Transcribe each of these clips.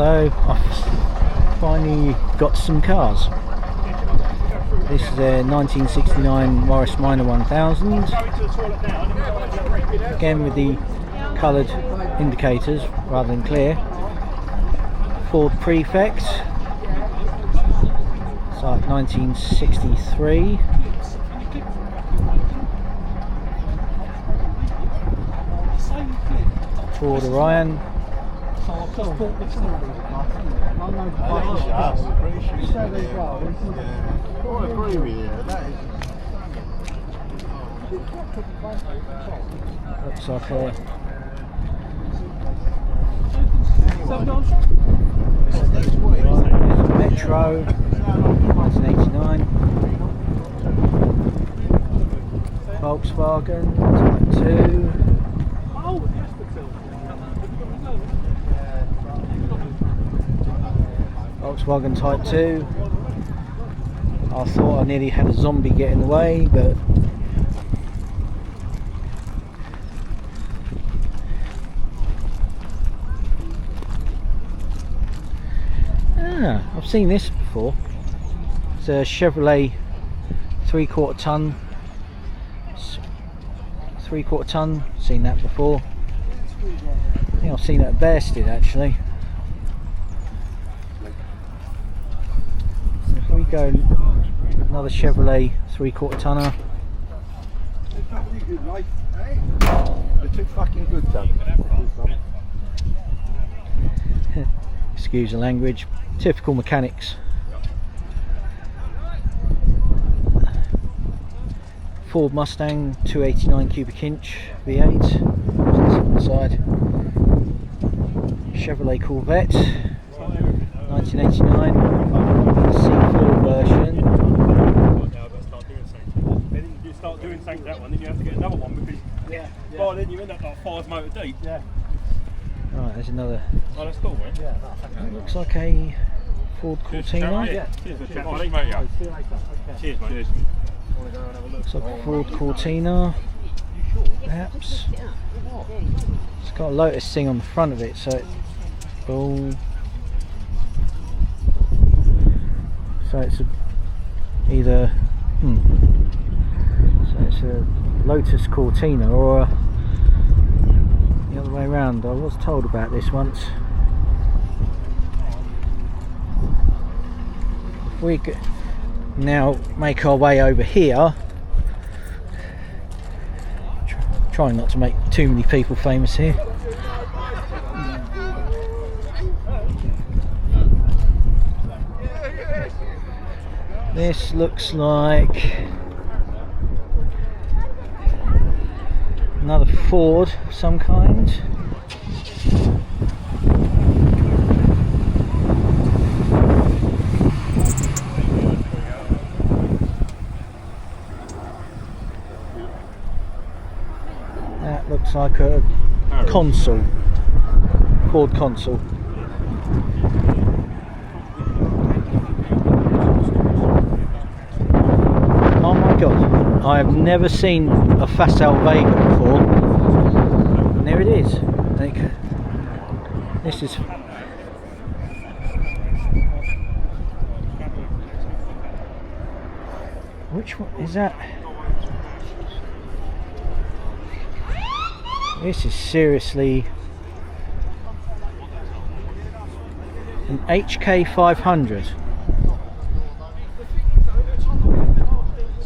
Hello, I finally got some cars. This is a 1969 Morris Minor 1000, again with the coloured indicators rather than clear. Ford Prefect, it's like 1963. Ford Orion. I agree with you. That is. Looks like a Metro, 1989. Volkswagen Type 2. Volkswagen Type 2. I thought I nearly had a zombie get in the way, but I've seen this before. It's a Chevrolet 3/4 ton. 3/4 ton, seen that before. I think I've seen it at Bearsted actually. So if we go another Chevrolet 3/4 tonner. They're too fucking good, Doug. Excuse the language. Typical mechanics. Ford Mustang 289 cubic inch V8 side. Chevrolet Corvette 1989 C4 version. Then you start doing something that one, then you have to get another one because by then you end up like 5 motor deep. Right, there's another. Oh, that's cool, right? Yeah, It looks like a Ford Cortina. Cheers for the chat, buddy. Cheers, mate. Cheers. Looks like a Ford Cortina, perhaps. It's got a Lotus thing on the front of it, so it's all. So it's either. So it's a Lotus Cortina or the other way around. I was told about this once. We could now make our way over here. Trying not to make too many people famous here. This looks like another Ford of some kind. That looks like a Consul, Ford Consul. Oh my god, I have never seen a Facel Vega before. And there it is. This is. Which one is that? This is seriously an HK 500.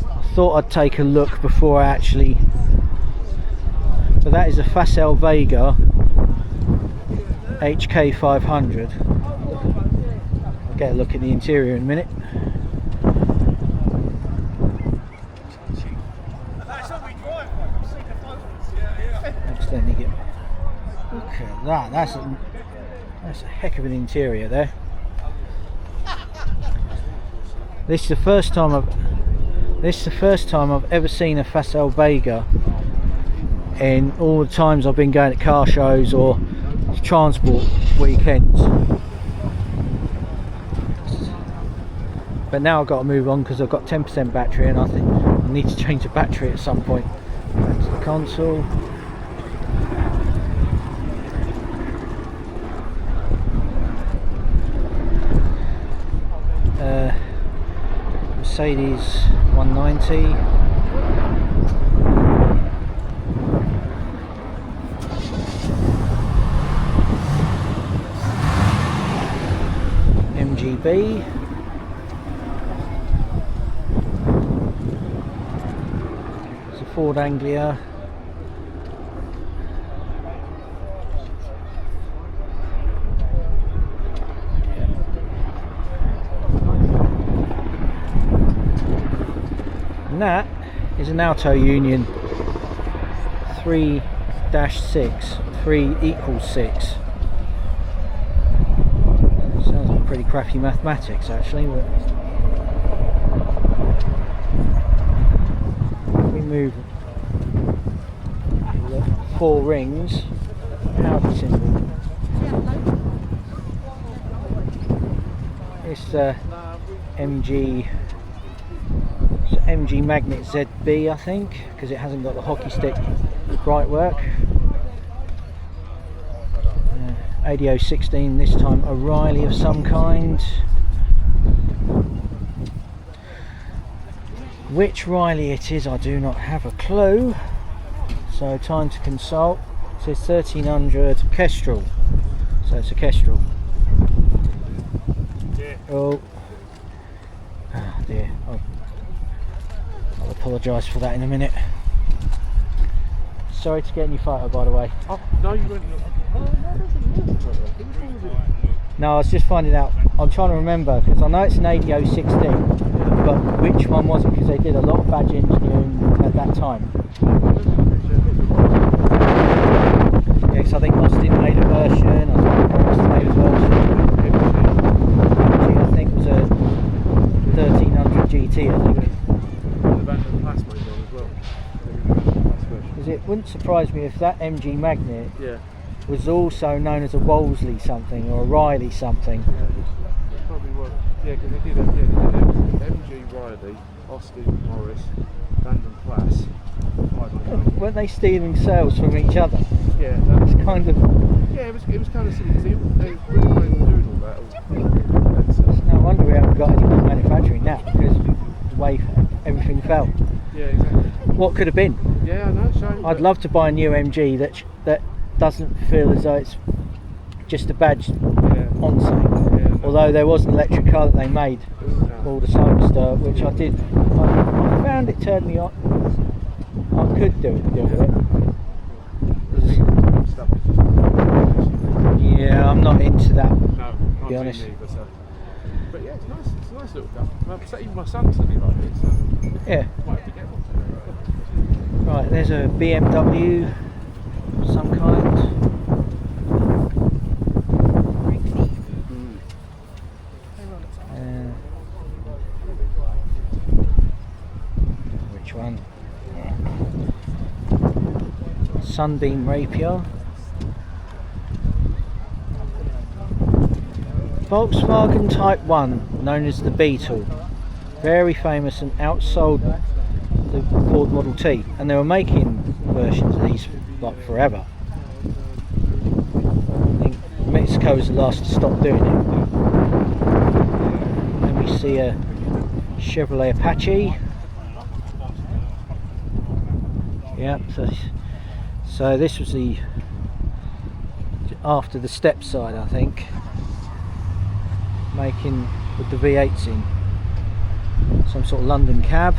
I thought I'd take a look before I actually. So that is a Facel Vega HK 500. I'll get a look at the interior in a minute. Accidentally get. Look at that. That's a heck of an interior there. This is the first time I've ever seen a Facel Vega in all the times I've been going to car shows or transport weekends. But now I've got to move on because I've got 10% battery and I think I need to change the battery at some point. That's the console. Mercedes 190. MGB. It's a Ford Anglia. And that is an Auto Union 3-6, 3 equals 6. Sounds like pretty crappy mathematics actually, but if we move the 4 rings, Audi symbol. It's MG Magnet ZB, I think, because it hasn't got the hockey stick bright work. ADO 16, this time O'Reilly of some kind. Which Riley it is, I do not have a clue. So time to consult. It says 1300 Kestrel, so it's a Kestrel. Yeah. Oh dear. I'll apologise for that in a minute. Sorry to get in your photo, by the way. Oh, no, you went. No, I was just finding out. I'm trying to remember because I know it's an ADO 16, but which one was it? Because they did a lot of badge engineering at that time. Yeah, because I think Austin made a version. I think it was a 1300 GT. I think. Because it wouldn't surprise me if that MG Magnet was also known as a Wolseley something or a Riley something. Yeah, it probably was. Yeah, because they did MG Riley, Austin Morris, Vanden Plas. Weren't they stealing sales from each other? Yeah, It's kind of. yeah, it was kind of silly because they were really doing all that. It's no wonder we haven't got any more manufacturing now because the way everything fell. Yeah, exactly. What could have been? Yeah, I know. Shame, I'd love to buy a new MG that doesn't feel as though it's just a badge on something. Yeah, Although there was an electric car that they made called a Cyberster, which I found it turned me on. I could do with it. Yeah, I'm not into that. No, to be honest. Either, so. But yeah, it's nice. It's a nice little car. So even my son said he liked it. So Yeah. might have to get one. Right, there's a BMW of some kind. Which one? Sunbeam Rapier. Volkswagen Type 1, known as the Beetle. Very famous and outsold the Ford Model T, and they were making versions of these like forever. I think Mexico was the last to stop doing it. Then we see a Chevrolet Apache. Yep, so this was the after the step side, I think, making with the V8s in. Some sort of London cab.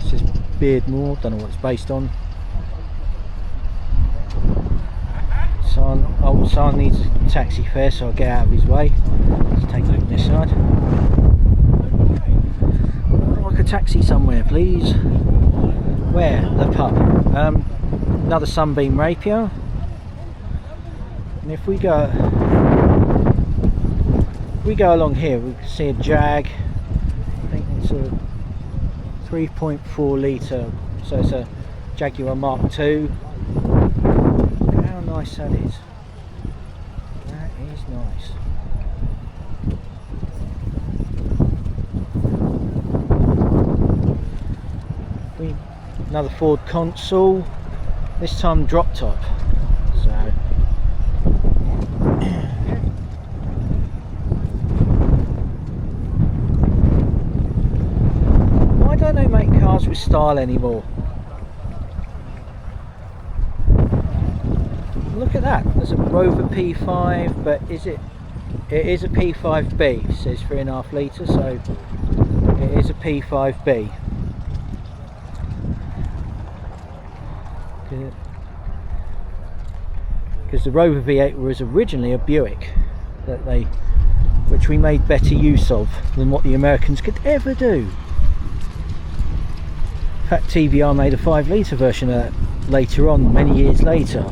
This is Beardmore, don't know what it's based on. Son needs a taxi fare, so I'll get out of his way. Let's take a look at this side. I'd like a taxi somewhere, please. Where? The pub. Another Sunbeam Rapier. And if we go along here, we can see a Jag. I think it's a 3.4 litre, so it's a Jaguar Mark II. Look at how nice that is. That is nice. Another Ford Consul, this time drop top. So style anymore. Look at that, there's a Rover P5, but is it is a P5B, it says 3.5 litre, so it is a P5B. Because the Rover V8 was originally a Buick which we made better use of than what the Americans could ever do. In fact, TVR made a 5 litre version of that later on, many years later.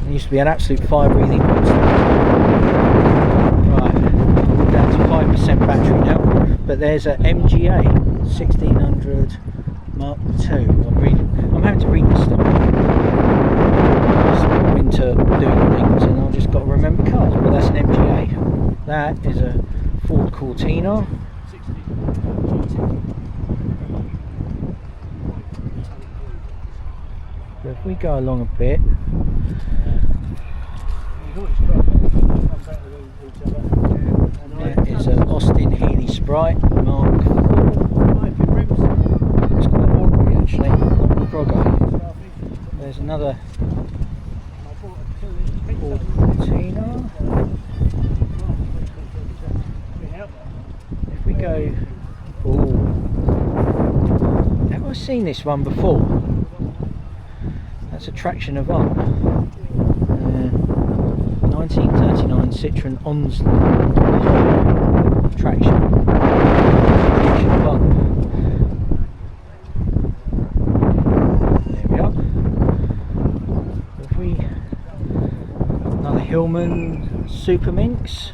It used to be an absolute fire-breathing monster. Right, we're down to 5% battery now, but there's a MGA 1600 Mark II. I'm having to read this stuff. I'm into doing things and I've just got to remember cars, but that's an MGA. That is a Ford Cortina. So if we go along a bit, that is an Austin Healey Sprite Mark. It's quite ordinary actually, not Frogger. There's another Ford Cortina. If we go, oh, have I seen this one before? That's a Traction Avant. 1939 Citroen Onslaught Traction Avant. There we are. If we, another Hillman Super Minx.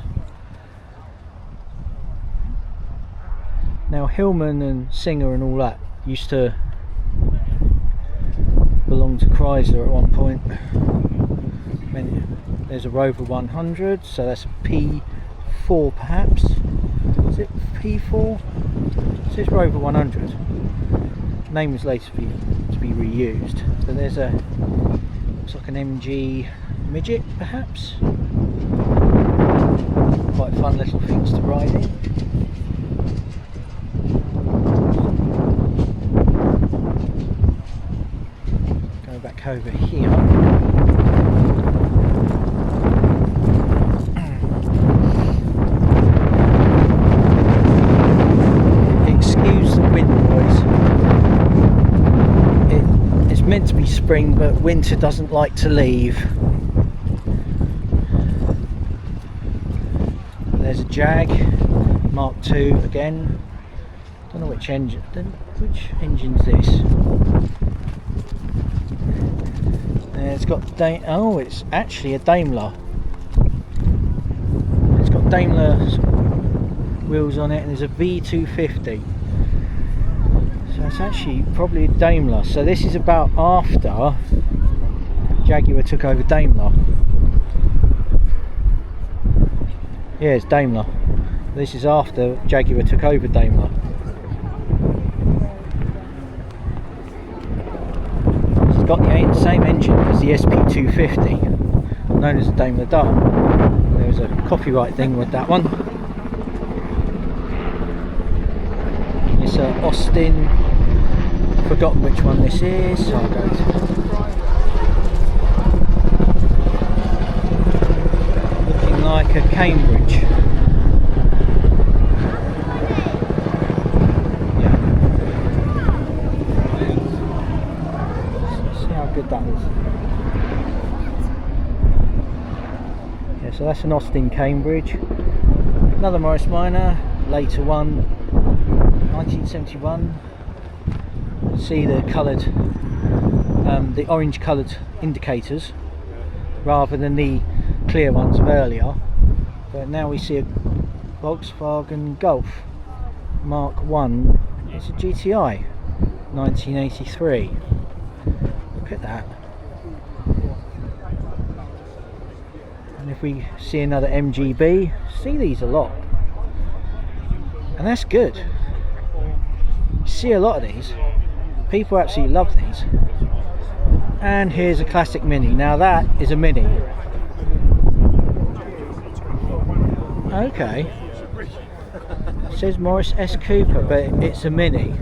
Now Hillman and Singer and all that used to belong to Chrysler at one point. There's a Rover 100, so that's a P4 perhaps. Is it P4? It says Rover 100. Name was later to be reused. But there's a, looks like an MG Midget perhaps. Quite fun little things to ride in. Go back over here. Meant to be spring, but winter doesn't like to leave. There's a Jag Mark II again. Don't know which engine. Which engine's this? It's got oh, it's actually a Daimler. It's got Daimler wheels on it, and there's a V250. So it's actually probably a Daimler. So this is about after Jaguar took over Daimler. Yeah, it's Daimler. This is after Jaguar took over Daimler. It's got the same engine as the SP250, known as the Daimler Dart. There's a copyright thing with that one. It's Austin, forgotten which one this is, so I'll go to looking like a Cambridge. Yeah. See how good that is. Yeah, so that's an Austin Cambridge. Another Morris Minor, later one. 1971. See the coloured, the orange coloured indicators rather than the clear ones of earlier. But now we see a Volkswagen Golf Mark I. It's a GTI 1983. Look at that. And if we see another MGB, see these a lot, and that's good. See a lot of these. People absolutely love these. And here's a classic Mini. Now that is a Mini. Okay. It says Morris S Cooper, but it's a Mini.